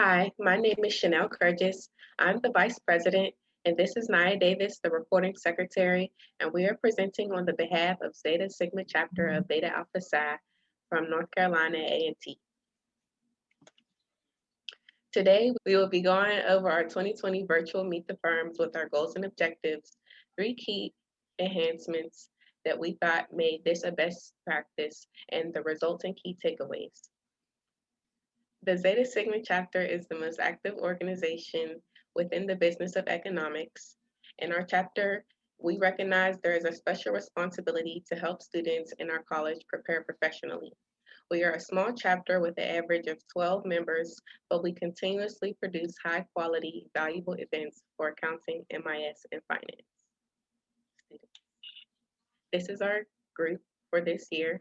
Hi, my name is Chanel Curtis. I'm the Vice President, and this is Nia Davis, the Recording Secretary, and we are presenting on the behalf of Zeta Sigma Chapter of Beta Alpha Psi from North Carolina A&T. Today, we will be going over our 2020 virtual Meet the Firms with our goals and objectives, 3 key enhancements that we thought made this a best practice, and the resulting key takeaways. The Zeta Sigma chapter is the most active organization within the business of economics. In our chapter, we recognize there is a special responsibility to help students in our college prepare professionally. We are a small chapter with an average of 12 members, but we continuously produce high quality, valuable events for accounting, MIS, and finance. This is our group for this year.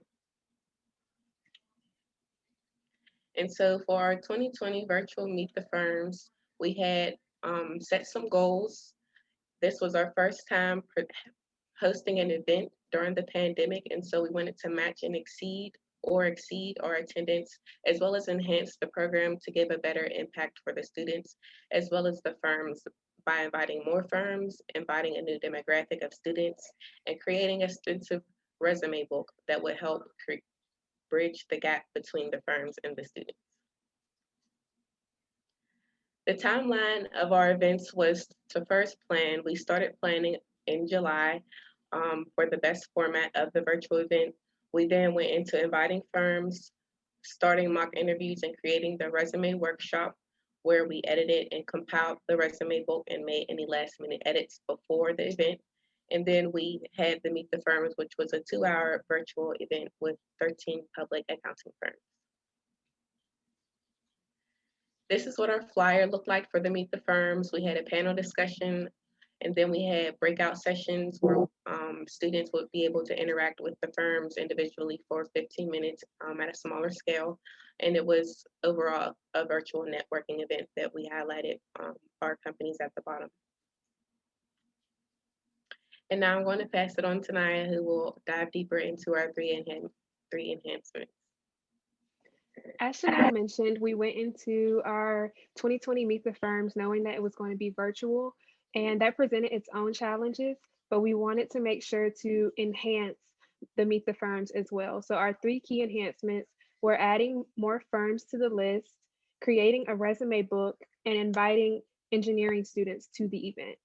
And so for our 2020 virtual Meet the Firms, we had set some goals. This was our first time hosting an event during the pandemic, and so we wanted to match and exceed our attendance, as well as enhance the program to give a better impact for the students, as well as the firms by inviting more firms, inviting a new demographic of students, and creating an extensive resume book that would help bridge the gap between the firms and the students. The timeline of our events was to first plan. We started planning in July for the best format of the virtual event. We then went into inviting firms, starting mock interviews, and creating the resume workshop where we edited and compiled the resume book and made any last minute edits before the event. And then we had the Meet the Firms, which was a 2-hour virtual event with 13 public accounting firms. This is what our flyer looked like for the Meet the Firms. We had a panel discussion, and then we had breakout sessions where students would be able to interact with the firms individually for 15 minutes at a smaller scale. And it was overall a virtual networking event that we highlighted our companies at the bottom. And now I'm going to pass it on to Naya, who will dive deeper into our three enhancements. As Chanel mentioned, we went into our 2020 Meet the Firms knowing that it was going to be virtual, and that presented its own challenges, but we wanted to make sure to enhance the Meet the Firms as well. So our 3 key enhancements were adding more firms to the list, creating a resume book, and inviting engineering students to the event.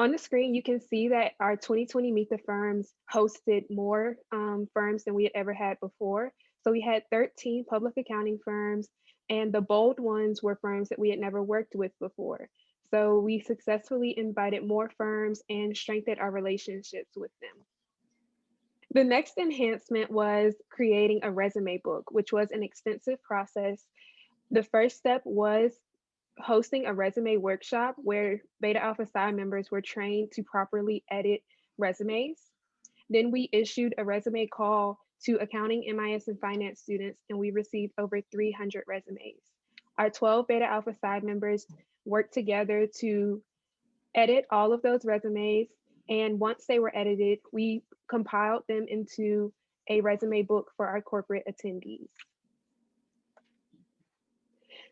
On the screen, you can see that our 2020 Meet the Firms hosted more firms than we had ever had before. So we had 13 public accounting firms, and the bold ones were firms that we had never worked with before. So we successfully invited more firms and strengthened our relationships with them. The next enhancement was creating a resume book, which was an extensive process. The first step was hosting a resume workshop where Beta Alpha Psi members were trained to properly edit resumes. Then we issued a resume call to accounting, MIS, and finance students, and we received over 300 resumes. Our 12 Beta Alpha Psi members worked together to edit all of those resumes, and once they were edited, we compiled them into a resume book for our corporate attendees.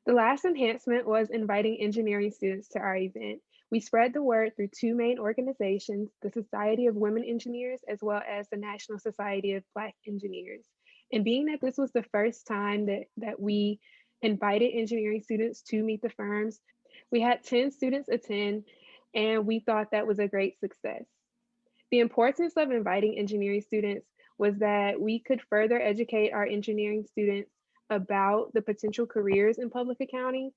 The last enhancement was inviting engineering students to our event. We spread the word through 2 main organizations, the Society of Women Engineers, as well as the National Society of Black Engineers. And being that this was the first time that we invited engineering students to Meet the Firms, we had 10 students attend, and we thought that was a great success. The importance of inviting engineering students was that we could further educate our engineering students about the potential careers in public accounting,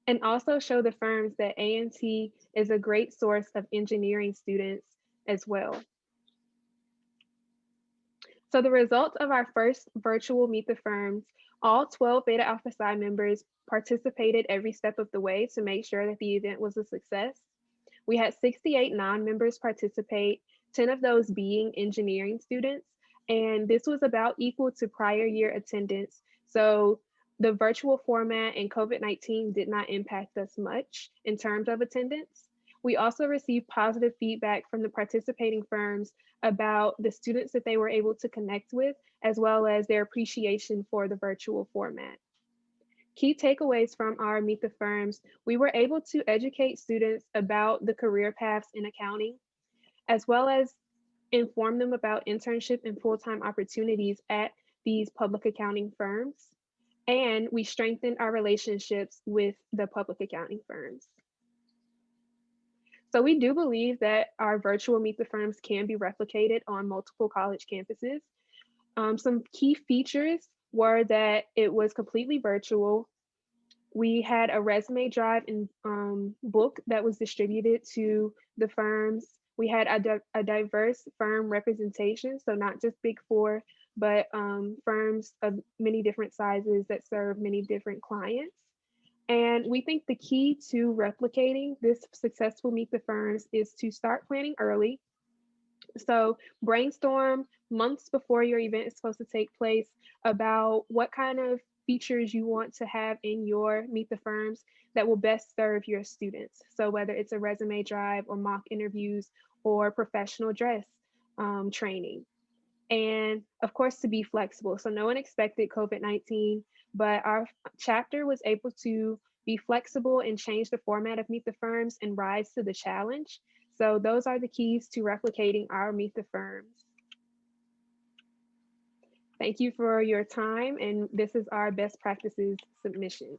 and also show the firms that A&T is a great source of engineering students as well. So the results of our first virtual Meet the Firms, all 12 Beta Alpha Psi members participated every step of the way to make sure that the event was a success. We had 68 non-members participate, 10 of those being engineering students, and this was about equal to prior year attendance. So the virtual format and COVID-19 did not impact us much in terms of attendance. We also received positive feedback from the participating firms about the students that they were able to connect with, as well as their appreciation for the virtual format. Key takeaways from our Meet the Firms: we were able to educate students about the career paths in accounting, as well as inform them about internship and full-time opportunities at these public accounting firms. And we strengthened our relationships with the public accounting firms. So we do believe that our virtual Meet the Firms can be replicated on multiple college campuses. Some key features were that it was completely virtual. We had a resume drive and book that was distributed to the firms. We had a diverse firm representation, so not just Big Four, but firms of many different sizes that serve many different clients. And we think the key to replicating this successful Meet the Firms is to start planning early. So brainstorm months before your event is supposed to take place about what kind of features you want to have in your Meet the Firms that will best serve your students. So whether it's a resume drive or mock interviews or professional dress training. And of course, to be flexible. So no one expected COVID-19, but our chapter was able to be flexible and change the format of Meet the Firms and rise to the challenge. So those are the keys to replicating our Meet the Firms. Thank you for your time, and this is our best practices submission.